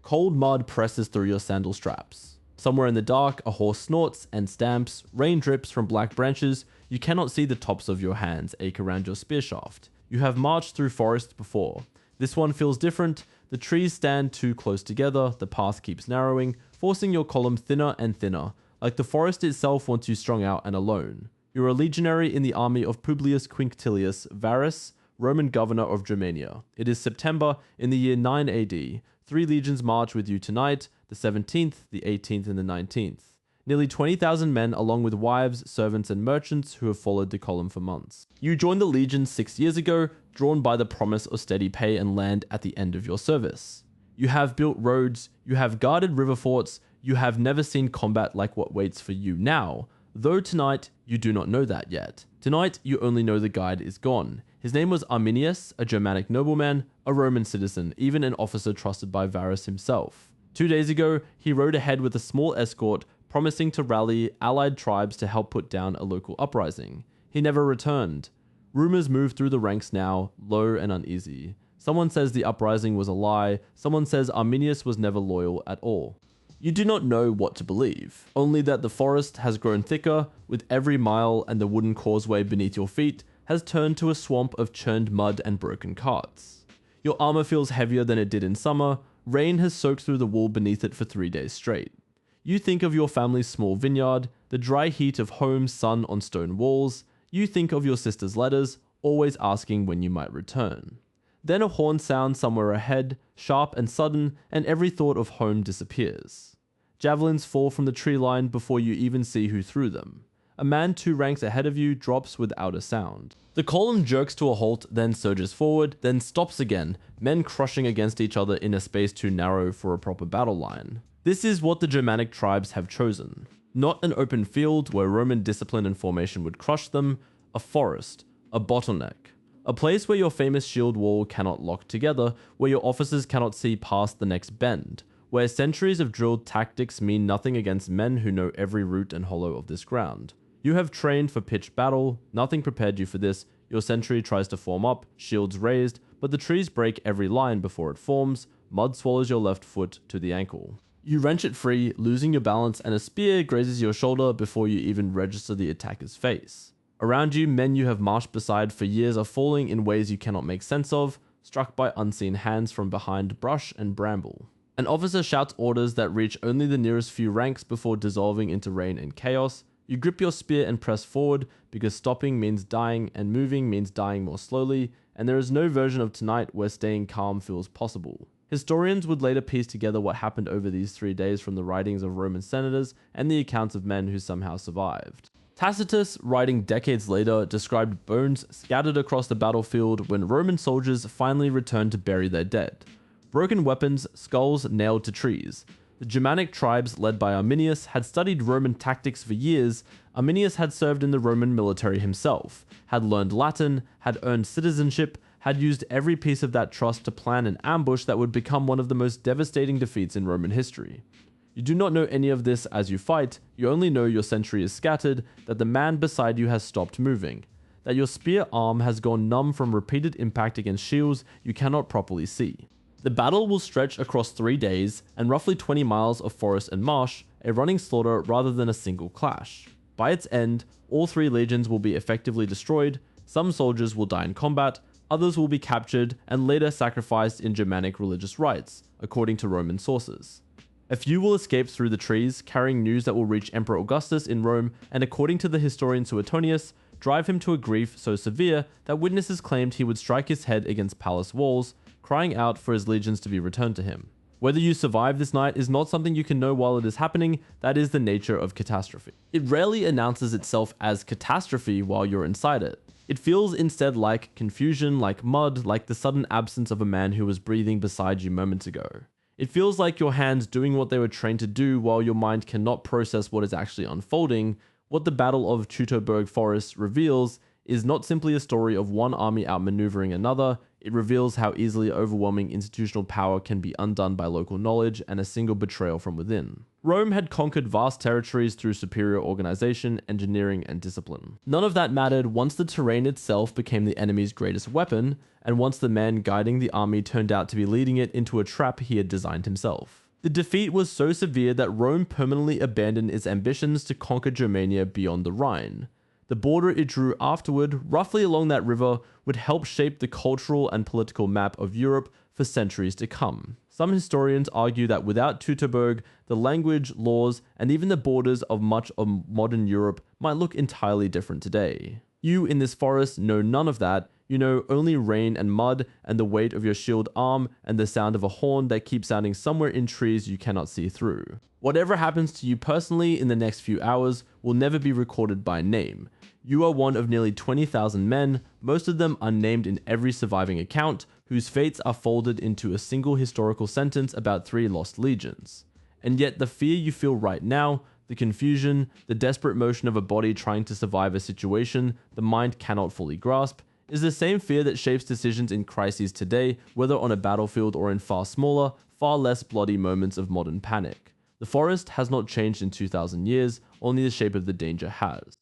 Cold mud presses through your sandal straps. Somewhere in the dark, a horse snorts and stamps, rain drips from black branches, you cannot see the tops of your hands ache around your spear shaft. You have marched through forests before. This one feels different. The trees stand too close together, the path keeps narrowing, forcing your column thinner and thinner, like the forest itself wants you strung out and alone. You're a legionary in the army of Publius Quinctilius Varus, Roman governor of Germania. It is September in the year 9 AD. 3 legions march with you tonight, the 17th, the 18th, and the 19th. Nearly 20,000 men along with wives, servants, and merchants who have followed the column for months. You joined the legion 6 years ago, drawn by the promise of steady pay and land at the end of your service. You have built roads, you have guarded river forts, you have never seen combat like what waits for you now, though tonight you do not know that yet. Tonight you only know the guide is gone. His name was Arminius, a Germanic nobleman, a Roman citizen, even an officer trusted by Varus himself. 2 days ago, he rode ahead with a small escort, promising to rally allied tribes to help put down a local uprising. He never returned. Rumors move through the ranks now, low and uneasy. Someone says the uprising was a lie, someone says Arminius was never loyal at all. You do not know what to believe, only that the forest has grown thicker with every mile and the wooden causeway beneath your feet has turned to a swamp of churned mud and broken carts. Your armor feels heavier than it did in summer, rain has soaked through the wool beneath it for 3 days straight. You think of your family's small vineyard, the dry heat of home's sun on stone walls. You think of your sister's letters, always asking when you might return. Then a horn sounds somewhere ahead, sharp and sudden, and every thought of home disappears. Javelins fall from the tree line before you even see who threw them. A man 2 ranks ahead of you drops without a sound. The column jerks to a halt, then surges forward, then stops again, men crushing against each other in a space too narrow for a proper battle line. This is what the Germanic tribes have chosen. Not an open field where Roman discipline and formation would crush them, a forest, a bottleneck. A place where your famous shield wall cannot lock together, where your officers cannot see past the next bend, where centuries of drilled tactics mean nothing against men who know every root and hollow of this ground. You have trained for pitched battle, nothing prepared you for this, your sentry tries to form up, shields raised, but the trees break every line before it forms, mud swallows your left foot to the ankle. You wrench it free, losing your balance, and a spear grazes your shoulder before you even register the attacker's face. Around you, men you have marched beside for years are falling in ways you cannot make sense of, struck by unseen hands from behind brush and bramble. An officer shouts orders that reach only the nearest few ranks before dissolving into rain and chaos. You grip your spear and press forward because stopping means dying and moving means dying more slowly, and there is no version of tonight where staying calm feels possible. Historians would later piece together what happened over these 3 days from the writings of Roman senators and the accounts of men who somehow survived. Tacitus, writing decades later, described bones scattered across the battlefield when Roman soldiers finally returned to bury their dead. Broken weapons, skulls nailed to trees. The Germanic tribes led by Arminius had studied Roman tactics for years. Arminius had served in the Roman military himself, had learned Latin, had earned citizenship, had used every piece of that trust to plan an ambush that would become one of the most devastating defeats in Roman history. You do not know any of this as you fight, you only know your sentry is scattered, that the man beside you has stopped moving, that your spear arm has gone numb from repeated impact against shields you cannot properly see. The battle will stretch across 3 days and roughly 20 miles of forest and marsh, a running slaughter rather than a single clash. By its end, all 3 legions will be effectively destroyed, some soldiers will die in combat, others will be captured and later sacrificed in Germanic religious rites, according to Roman sources. A few will escape through the trees, carrying news that will reach Emperor Augustus in Rome, and according to the historian Suetonius, drive him to a grief so severe that witnesses claimed he would strike his head against palace walls, crying out for his legions to be returned to him. Whether you survive this night is not something you can know while it is happening, that is the nature of catastrophe. It rarely announces itself as catastrophe while you're inside it. It feels instead like confusion, like mud, like the sudden absence of a man who was breathing beside you moments ago. It feels like your hands doing what they were trained to do while your mind cannot process what is actually unfolding. What the Battle of Teutoburg Forest reveals is not simply a story of one army outmaneuvering another, It reveals how easily overwhelming institutional power can be undone by local knowledge and a single betrayal from within. Rome had conquered vast territories through superior organization, engineering, and discipline. None of that mattered once the terrain itself became the enemy's greatest weapon, and once the man guiding the army turned out to be leading it into a trap he had designed himself. The defeat was so severe that Rome permanently abandoned its ambitions to conquer Germania beyond the Rhine. The border it drew afterward, roughly along that river, would help shape the cultural and political map of Europe for centuries to come. Some historians argue that without Teutoburg, the language, laws, and even the borders of much of modern Europe might look entirely different today. You in this forest know none of that. You know only rain and mud and the weight of your shield arm and the sound of a horn that keeps sounding somewhere in trees you cannot see through. Whatever happens to you personally in the next few hours will never be recorded by name. You are one of nearly 20,000 men, most of them unnamed in every surviving account, whose fates are folded into a single historical sentence about 3 lost legions. And yet the fear you feel right now, the confusion, the desperate motion of a body trying to survive a situation the mind cannot fully grasp, is the same fear that shapes decisions in crises today, whether on a battlefield or in far smaller, far less bloody moments of modern panic. The forest has not changed in 2,000 years, only the shape of the danger has.